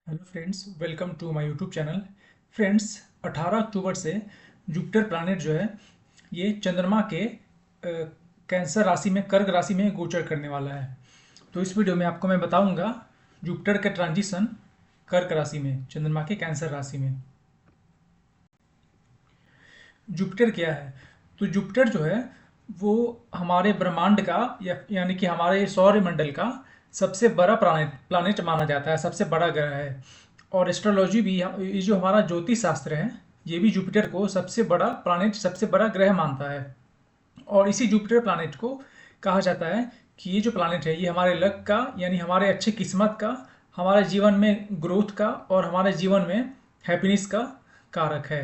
Hello friends, welcome to my YouTube channel. Friends, 18 October से Jupiter planet जो है ये चंद्रमा के कैंसर राशि में, कर्क राशि में गोचर करने वाला है। तो इस वीडियो में आपको मैं बताऊंगा जुपिटर का ट्रांजिशन कर्क राशि में, चंद्रमा के कैंसर राशि में। जुपिटर क्या है? तो जुपिटर जो है वो हमारे ब्रह्मांड का यानी कि हमारे सौर मंडल का सबसे बड़ा प्लानेट प्लानेट माना जाता है, सबसे बड़ा ग्रह है। और एस्ट्रोलॉजी भी, ये जो हमारा ज्योतिष शास्त्र है, ये भी जुपिटर को सबसे बड़ा प्लानेट, सबसे बड़ा ग्रह मानता है। और इसी जुपिटर प्लानेट को कहा जाता है कि ये जो प्लानेट है ये हमारे लक का, यानी हमारे अच्छे किस्मत का, हमारे जीवन में ग्रोथ का और हमारे जीवन में हैप्पीनेस का कारक है।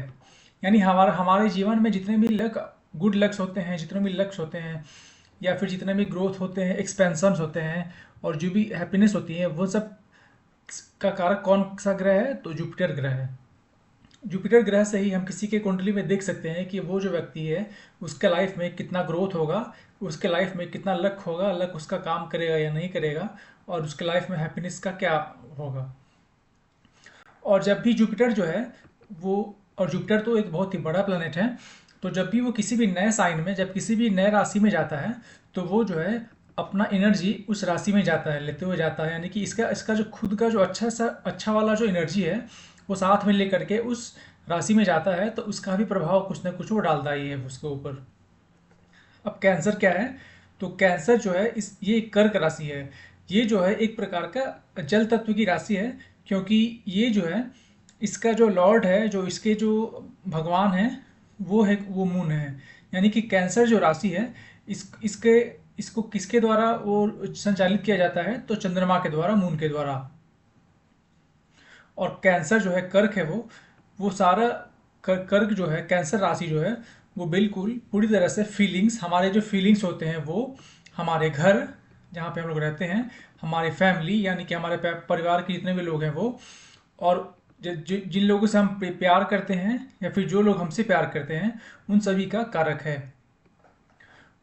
यानी हमारे हमारे जीवन में जितने भी लक, गुड लक्स होते हैं, जितने भी लक्स होते हैं या फिर जितने भी ग्रोथ होते हैं, एक्सपेंशंस होते हैं और जो भी हैप्पीनेस होती है, वो सब का कारक कौन सा ग्रह है? तो जुपिटर ग्रह है। जुपिटर ग्रह से ही हम किसी के कुंडली में देख सकते हैं कि वो जो व्यक्ति है उसके लाइफ में कितना ग्रोथ होगा, उसके लाइफ में कितना लक होगा, लक उसका काम करेगा या नहीं करेगा, और उसके लाइफ में हैप्पीनेस का क्या होगा। और जब भी जुपिटर जो है वो, और जुपिटर तो एक बहुत ही बड़ा प्लेनेट है, तो जब भी वो किसी भी नए साइन में, जब किसी भी नए राशि में जाता है, तो वो जो है अपना एनर्जी उस राशि में जाता है, लेते हुए जाता है। यानी कि इसका इसका जो खुद का जो अच्छा वाला जो एनर्जी है वो साथ में लेकर के उस राशि में जाता है, तो उसका भी प्रभाव कुछ ना कुछ वो डालता ही है उसके ऊपर। अब कैंसर क्या है? तो कैंसर जो है इस ये कर्क राशि है। ये जो है एक प्रकार का जल तत्व की राशि है, क्योंकि ये जो है इसका जो लॉर्ड है, जो इसके जो भगवान है, वो मून है। यानी कि कैंसर जो राशि है, इसके इसको किसके द्वारा वो संचालित किया जाता है? तो चंद्रमा के द्वारा, मून के द्वारा। और कैंसर जो है, कर्क है, वो सारा कर्क जो है, कैंसर राशि जो है, वो बिल्कुल पूरी तरह से फीलिंग्स, हमारे जो फीलिंग्स होते हैं वो हमारे घर जहाँ पे हम लोग रहते हैं, हमारी फैमिली यानी कि हमारे परिवार के जितने भी लोग हैं वो, और जिन लोगों से हम प्यार करते हैं या फिर जो लोग हमसे प्यार करते हैं, उन सभी का कारक है।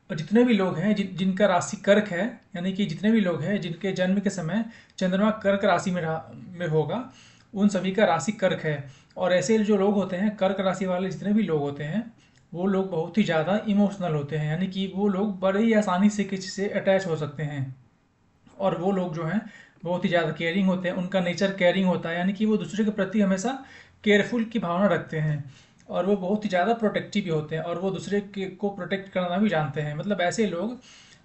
और जितने भी लोग हैं जिनका राशि कर्क है, यानी कि जितने भी लोग हैं जिनके जन्म के समय चंद्रमा कर्क राशि में होगा, उन सभी का राशि कर्क है। और ऐसे जो लोग होते हैं, कर्क राशि वाले जितने भी लोग होते हैं, वो लोग बहुत ही ज़्यादा इमोशनल होते हैं। यानी कि वो लोग बड़े ही आसानी से किसी से अटैच हो सकते हैं। और वो लोग जो हैं बहुत ही ज़्यादा केयरिंग होते हैं, उनका नेचर केयरिंग होता है। यानी कि वो दूसरे के प्रति हमेशा केयरफुल की भावना रखते हैं। और वो बहुत ही ज़्यादा प्रोटेक्टिव भी होते हैं, और वो दूसरे के को प्रोटेक्ट करना भी जानते हैं। मतलब ऐसे लोग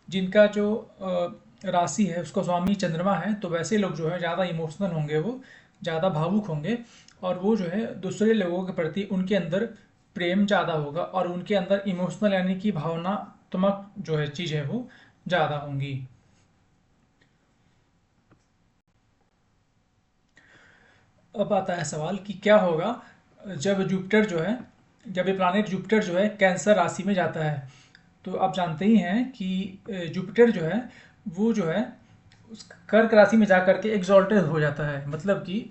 जिनका जो राशि है उसको स्वामी चंद्रमा है, तो वैसे लोग जो है ज़्यादा इमोशनल होंगे, वो ज़्यादा भावुक होंगे। और वो जो है दूसरे लोगों के प्रति उनके अंदर प्रेम ज़्यादा होगा, और उनके अंदर इमोशनल यानी कि भावनात्मक जो है चीज़ है वो ज़्यादा होंगी। अब आता है सवाल कि क्या होगा जब जुपिटर जो है, जब ये प्लानेट जुपिटर जो है कैंसर राशि में जाता है। तो आप जानते ही हैं कि जुपिटर जो है वो जो है उस कर्क राशि में जाकर के एग्जॉल्टेड हो जाता है। मतलब कि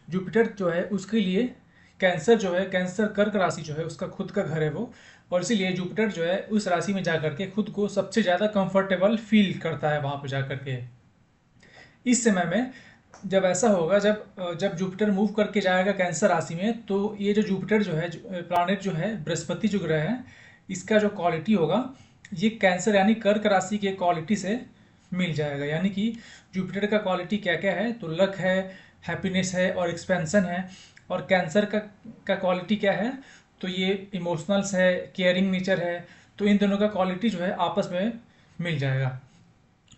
जुपिटर जो है उसके लिए कैंसर जो है, कैंसर कर्क राशि जो है उसका खुद का घर है वो। और इसीलिए जुपिटर जो है उस राशि में जाकर के खुद को सबसे ज़्यादा कंफर्टेबल फील करता है वहाँ पर जाकर के। इस समय में जब ऐसा होगा, जब जुपिटर मूव करके जाएगा कैंसर राशि में, तो ये जो जुपिटर जो है, प्लानेट जो है, बृहस्पति जो ग्रह है, इसका जो क्वालिटी होगा ये कैंसर यानी कर्क राशि के क्वालिटी से मिल जाएगा। यानी कि जुपिटर का क्वालिटी क्या क्या है? तो लक है, हैप्पीनेस है और एक्सपेंशन है। और कैंसर का क्वालिटी क्या है? तो ये इमोशनल्स है, केयरिंग नेचर है। तो इन दोनों का क्वालिटी जो है आपस में मिल जाएगा।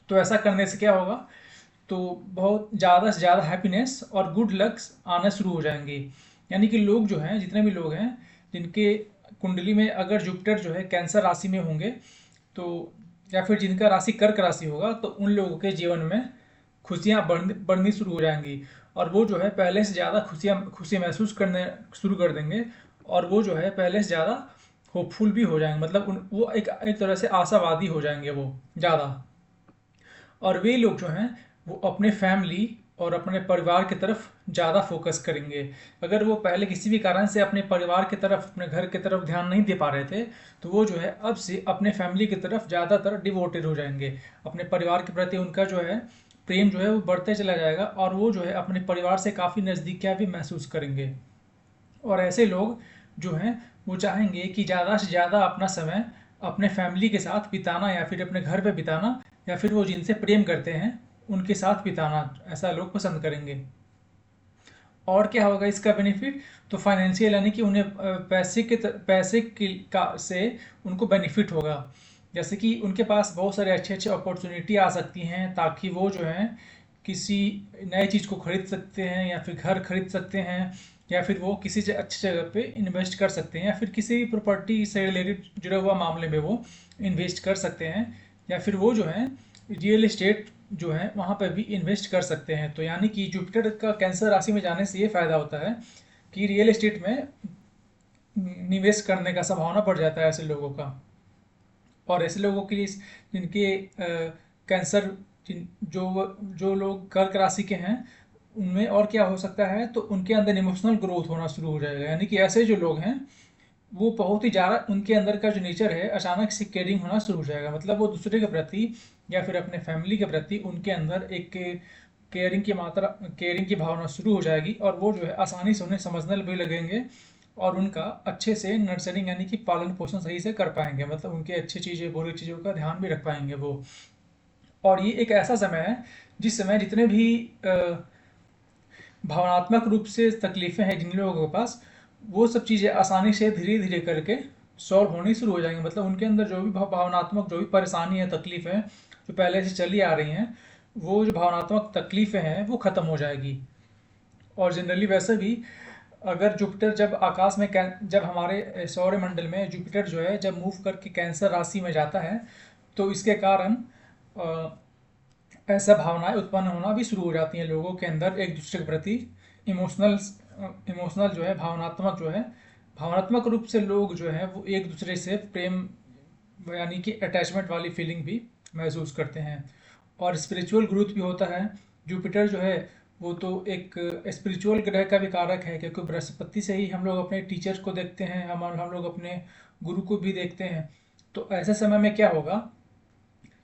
तो ऐसा करने से क्या होगा? तो बहुत ज़्यादा से ज़्यादा हैप्पीनेस और गुड लक्स आना शुरू हो जाएंगे। यानी कि लोग जो हैं, जितने भी लोग हैं जिनके कुंडली में अगर जुपिटर जो है कैंसर राशि में होंगे, तो या फिर जिनका राशि कर्क राशि होगा, तो उन लोगों के जीवन में खुशियाँ बढ़नी शुरू हो जाएंगी। और वो जो है पहले से ज़्यादा खुशी महसूस करने शुरू कर देंगे। और वो जो है पहले से ज़्यादा होपफुल भी हो जाएंगे। मतलब वो एक तरह से आशावादी हो जाएंगे वो ज़्यादा। और वे लोग जो हैं वो अपने फैमिली और अपने परिवार की तरफ ज़्यादा फोकस करेंगे। अगर वो पहले किसी भी कारण से अपने परिवार की तरफ, अपने घर की तरफ ध्यान नहीं दे पा रहे थे, तो वो जो है अब से अपने फैमिली की तरफ ज़्यादातर डिवोटेड हो जाएंगे। अपने परिवार के प्रति उनका जो है प्रेम जो है वो बढ़ते चला जाएगा और वो जो है अपने परिवार से काफ़ी नज़दीकियाँ भी महसूस करेंगे। और ऐसे लोग जो हैं वो चाहेंगे कि ज़्यादा से ज़्यादा अपना समय अपने फैमिली के साथ बिताना या फिर अपने घर पे बिताना या फिर वो जिनसे प्रेम करते हैं उनके साथ बिताना, ऐसा लोग पसंद करेंगे। और क्या होगा इसका बेनिफिट? तो फाइनेंशियल यानी कि उन्हें पैसे की का से उनको बेनिफिट होगा। जैसे कि उनके पास बहुत सारे अच्छे अच्छे अपॉर्चुनिटी आ सकती हैं ताकि वो जो है किसी नई चीज़ को खरीद सकते हैं या फिर घर खरीद सकते हैं या फिर वो किसी से अच्छी जगह पे इन्वेस्ट कर सकते हैं या फिर किसी प्रॉपर्टी से रिलेटेड जुड़ा हुआ मामले में वो इन्वेस्ट कर सकते हैं या फिर वो जो है रियल एस्टेट जो है वहाँ पर भी इन्वेस्ट कर सकते हैं। तो यानी कि जुपिटर का कैंसर राशि में जाने से ये फायदा होता है कि रियल एस्टेट में निवेश करने का संभावना बढ़ जाता है ऐसे लोगों का। और ऐसे लोगों के लिए जिनके कैंसर जो जो लोग कर्क राशि के हैं उनमें और क्या हो सकता है, तो उनके अंदर इमोशनल ग्रोथ होना शुरू हो जाएगा। यानी कि ऐसे जो लोग हैं वो बहुत ही ज़्यादा उनके अंदर का जो नेचर है अचानक से केयरिंग होना शुरू हो जाएगा। मतलब वो दूसरे के प्रति या फिर अपने फैमिली के प्रति उनके अंदर एक केयरिंग की भावना शुरू हो जाएगी और वो जो है आसानी से उन्हें समझने भी लगेंगे और उनका अच्छे से नर्सरिंग यानी कि पालन पोषण सही से कर पाएंगे। मतलब उनके अच्छी चीज़ें बुरी चीज़ों का ध्यान भी रख पाएंगे वो। और ये एक ऐसा समय है जिस समय जितने भी भावनात्मक रूप से तकलीफ़ें हैं जिन लोगों के पास, वो सब चीज़ें आसानी से धीरे धीरे करके सॉल्व होनी शुरू हो जाएंगी। मतलब उनके अंदर जो भी भावनात्मक जो भी परेशानी है, तकलीफ़ है जो पहले से चली आ रही हैं, वो जो भावनात्मक तकलीफ़ें हैं वो ख़त्म हो जाएगी। और जनरली वैसे भी अगर जुपिटर जब आकाश में जब हमारे सौरमंडल में जुपिटर जो है जब मूव करके कैंसर राशि में जाता है तो इसके कारण अ, ऐसा भावनाएं उत्पन्न होना भी शुरू हो जाती हैं लोगों के अंदर एक दूसरे के प्रति। इमोशनल इमोशनल जो है भावनात्मक रूप से लोग जो है वो एक दूसरे से प्रेम यानी कि अटैचमेंट वाली फीलिंग भी महसूस करते हैं। और स्पिरिचुअल ग्रोथ भी होता है। जुपिटर जो है वो तो एक स्पिरिचुअल ग्रह का भी कारक है क्योंकि बृहस्पति से ही हम लोग अपने टीचर्स को देखते हैं, हम लोग अपने गुरु को भी देखते हैं। तो ऐसे समय में क्या होगा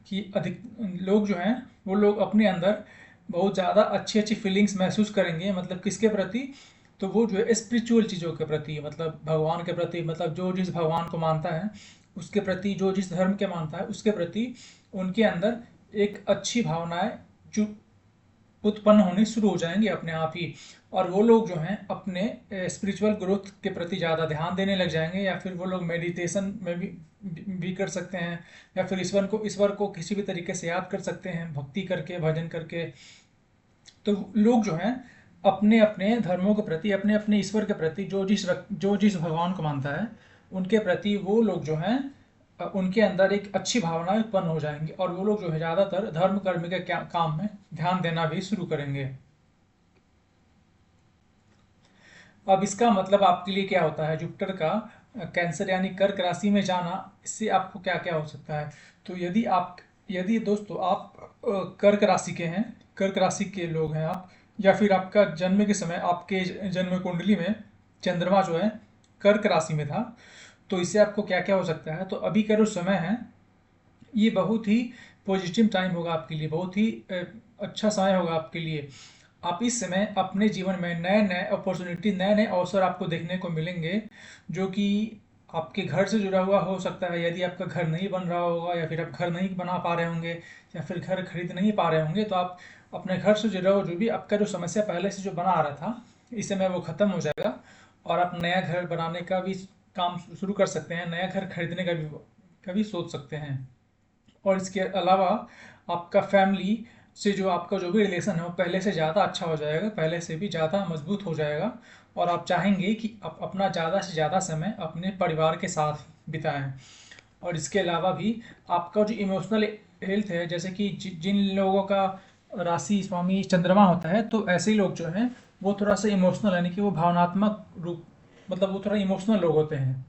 कि अधिक लोग जो हैं वो लोग अपने अंदर बहुत ज़्यादा अच्छी अच्छी फीलिंग्स महसूस करेंगे। मतलब किसके प्रति? तो वो जो है स्पिरिचुअल चीज़ों के प्रति, मतलब भगवान के प्रति, मतलब जो जिस भगवान को मानता है उसके प्रति, जो जिस धर्म के मानता है उसके प्रति उनके अंदर एक अच्छी भावनाएं जो उत्पन्न होनी शुरू हो जाएंगी अपने आप ही। और वो लोग जो हैं अपने स्पिरिचुअल ग्रोथ के प्रति ज़्यादा ध्यान देने लग जाएंगे या फिर वो लोग मेडिटेशन में भी कर सकते हैं या फिर ईश्वर को किसी भी तरीके से याद कर सकते हैं भक्ति करके, भजन करके। तो लोग जो हैं अपने अपने धर्मों के प्रति, अपने अपने ईश्वर के प्रति, जो जिस भगवान को मानता है उनके प्रति वो लोग जो हैं उनके अंदर एक अच्छी भावना उत्पन्न हो जाएंगी और वो लोग जो है ज़्यादातर धर्म कर्म के काम में ध्यान देना भी शुरू करेंगे। अब इसका मतलब आपके लिए क्या होता है जुपिटर का कैंसर यानी कर्क राशि में जाना, इससे आपको क्या क्या हो सकता है? तो यदि दोस्तों आप कर्क राशि के हैं, कर्क राशि के लोग हैं आप, या फिर आपका जन्म के समय आपके जन्म कुंडली में चंद्रमा जो है कर्क राशि में था, तो इससे आपको क्या क्या हो सकता है? तो अभी का जो समय है ये बहुत ही पॉजिटिव टाइम होगा आपके लिए, बहुत ही अच्छा समय होगा आपके लिए। आप इस समय अपने जीवन में नए नए अपॉर्चुनिटी, नए नए अवसर आपको देखने को मिलेंगे जो कि आपके घर से जुड़ा हुआ हो सकता है। यदि आपका घर नहीं बन रहा होगा या फिर आप घर नहीं बना पा रहे होंगे या फिर घर खरीद नहीं पा रहे होंगे, तो आप अपने घर से जुड़ा हुआ जो भी आपका जो समस्या पहले से जो बना आ रहा था इस समय वो ख़त्म हो जाएगा और आप नया घर बनाने का भी काम शुरू कर सकते हैं, नया घर खरीदने का भी सोच सकते हैं। और इसके अलावा आपका फैमिली से जो आपका जो भी रिलेशन है वो पहले से ज़्यादा अच्छा हो जाएगा, पहले से भी ज़्यादा मजबूत हो जाएगा और आप चाहेंगे कि आप अपना ज़्यादा से ज़्यादा समय अपने परिवार के साथ बिताएं। और इसके अलावा भी आपका जो इमोशनल हेल्थ है, जैसे कि जिन लोगों का राशि स्वामी चंद्रमा होता है, तो ऐसे ही लोग जो हैं वो थोड़ा सा इमोशनल यानी कि वो भावनात्मक रूप, मतलब वो थोड़ा इमोशनल लोग होते हैं।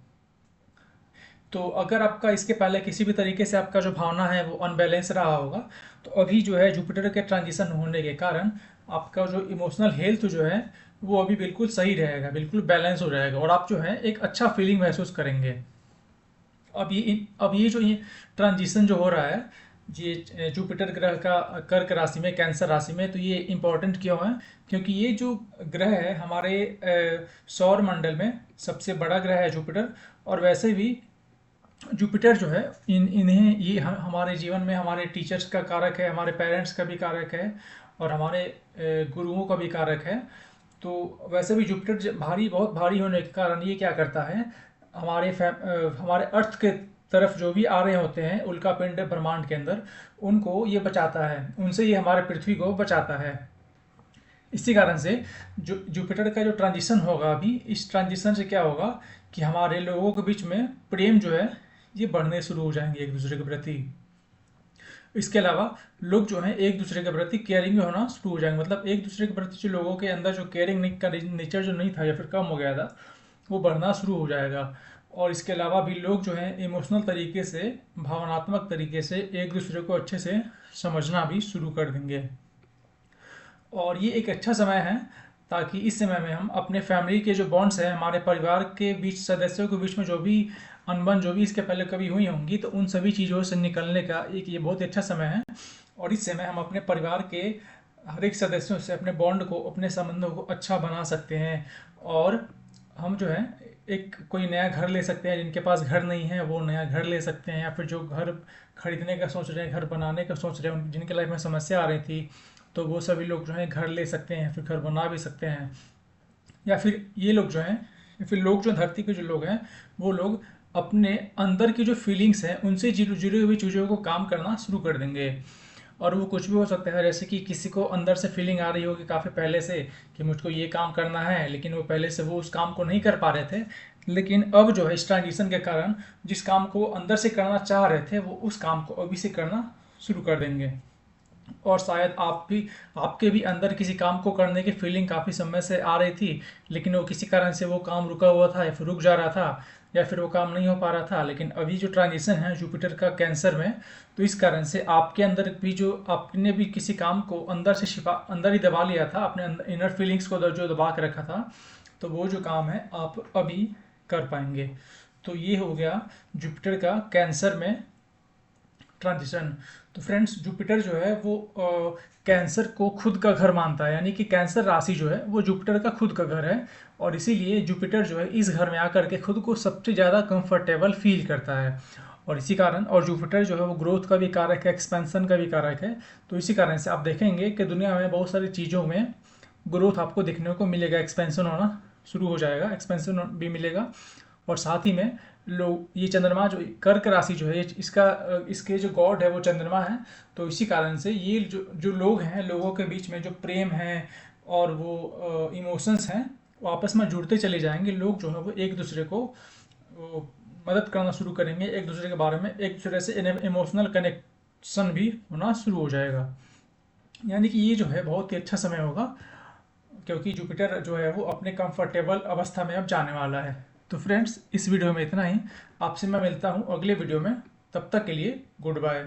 तो अगर आपका इसके पहले किसी भी तरीके से आपका जो भावना है वो अनबैलेंस रहा होगा, तो अभी जो है जुपिटर के ट्रांजिशन होने के कारण आपका जो इमोशनल हेल्थ जो है वो अभी बिल्कुल सही रहेगा, बिल्कुल बैलेंस हो जाएगा और आप जो है एक अच्छा फीलिंग महसूस करेंगे। अब ये जो ये ट्रांजिशन जो हो रहा है ये जुपिटर ग्रह का कर्क राशि में, कैंसर राशि में, तो ये इम्पोर्टेंट क्यों है? क्योंकि ये जो ग्रह है हमारे सौर मंडल में सबसे बड़ा ग्रह है जुपिटर। और वैसे भी जुपिटर जो है इन्हें ये हमारे जीवन में हमारे टीचर्स का कारक है, हमारे पेरेंट्स का भी कारक है, और हमारे गुरुओं का भी कारक है। तो वैसे भी जुपिटर भारी, बहुत भारी होने के कारण ये क्या करता है, हमारे अर्थ के तरफ जो भी आ रहे होते हैं उल्का पिंड ब्रह्मांड के अंदर, उनको ये बचाता है, उनसे ये हमारे पृथ्वी को बचाता है। इसी कारण से जो जुपिटर का जो ट्रांजिशन होगा अभी, इस ट्रांजिशन से क्या होगा कि हमारे लोगों के बीच में प्रेम जो है ये बढ़ने शुरू हो जाएंगे एक दूसरे के प्रति। इसके अलावा लोग जो हैं एक दूसरे के प्रति केयरिंग होना शुरू हो जाएंगे, मतलब एक दूसरे के प्रति जो लोगों के अंदर जो केयरिंग का नेचर जो नहीं था या फिर कम हो गया था, वो बढ़ना शुरू हो जाएगा। और इसके अलावा भी लोग जो हैं इमोशनल तरीके से, भावनात्मक तरीके से एक दूसरे को अच्छे से समझना भी शुरू कर देंगे। और ये एक अच्छा समय है ताकि इस समय में हम अपने फैमिली के जो बॉन्ड्स हैं, हमारे परिवार के बीच सदस्यों के बीच में जो भी अनबन जो भी इसके पहले कभी हुई होंगी, तो उन सभी चीज़ों से निकलने का एक ये बहुत ही अच्छा समय है। और इस समय हम अपने परिवार के हर एक सदस्यों से अपने बॉन्ड को, अपने संबंधों को अच्छा बना सकते हैं। और हम जो है एक कोई नया घर ले सकते हैं, जिनके पास घर नहीं है वो नया घर ले सकते हैं, या फिर जो घर खरीदने का सोच रहे हैं, घर बनाने का सोच रहे हैं, जिनके लाइफ में समस्या आ रही थी, तो वो सभी लोग जो है घर ले सकते हैं, फिर घर बना भी सकते हैं। या फिर ये लोग जो हैं, या फिर लोग जो धरती पे जो लोग हैं, वो लोग अपने अंदर की जो फीलिंग्स हैं उनसे जुड़ी जुड़ी हुई चीज़ों को काम करना शुरू कर देंगे। और वो कुछ भी हो सकता है, जैसे कि किसी को अंदर से फीलिंग आ रही होगी काफ़ी पहले से कि मुझको ये काम करना है, लेकिन वो पहले से वो उस काम को नहीं कर पा रहे थे, लेकिन अब जो है इस ट्रांजिशन के कारण जिस काम को अंदर से करना चाह रहे थे वो उस काम को अभी से करना शुरू कर देंगे। और शायद आपके भी अंदर किसी काम को करने की फीलिंग काफ़ी समय से आ रही थी, लेकिन वो किसी कारण से वो काम रुका हुआ था, या फिर रुक जा रहा था, या फिर वो काम नहीं हो पा रहा था। लेकिन अभी जो ट्रांजिशन है जुपिटर का कैंसर में, तो इस कारण से आपके अंदर भी जो आपने भी किसी काम को अंदर से अंदर ही दबा लिया था, अपने इनर फीलिंग्स को जो दबा के रखा था, तो वो जो काम है आप अभी कर पाएंगे। तो ये हो गया जुपिटर का कैंसर में ट्रांजिशन। तो फ्रेंड्स, जुपिटर जो है वो कैंसर को खुद का घर मानता है, यानी कि कैंसर राशि जो है वो जुपिटर का खुद का घर है। और इसीलिए जुपिटर जो है इस घर में आकर के खुद को सबसे ज़्यादा कंफर्टेबल फील करता है। और इसी कारण, और जुपिटर जो है वो ग्रोथ का भी कारक है, एक्सपेंशन का भी कारक है। तो इसी कारण से आप देखेंगे कि दुनिया में बहुत सारी चीज़ों में ग्रोथ आपको देखने को मिलेगा, एक्सपेंशन होना शुरू हो जाएगा, एक्सपेंशन भी मिलेगा। और साथ ही में लोग, ये चंद्रमा जो कर्क राशि जो है, इसका इसके जो गॉड है वो चंद्रमा है। तो इसी कारण से ये जो जो लोग हैं, लोगों के बीच में जो प्रेम है और वो इमोशंस हैं, वो आपस में जुड़ते चले जाएंगे। लोग जो है वो एक दूसरे को मदद करना शुरू करेंगे, एक दूसरे के बारे में एक दूसरे से इमोशनल कनेक्शन भी होना शुरू हो जाएगा। यानी कि ये जो है बहुत ही अच्छा समय होगा, क्योंकि जुपिटर जो है वो अपने कंफर्टेबल अवस्था में अब जाने वाला है। तो फ्रेंड्स, इस वीडियो में इतना ही। आपसे मैं मिलता हूँ अगले वीडियो में। तब तक के लिए गुड बाय।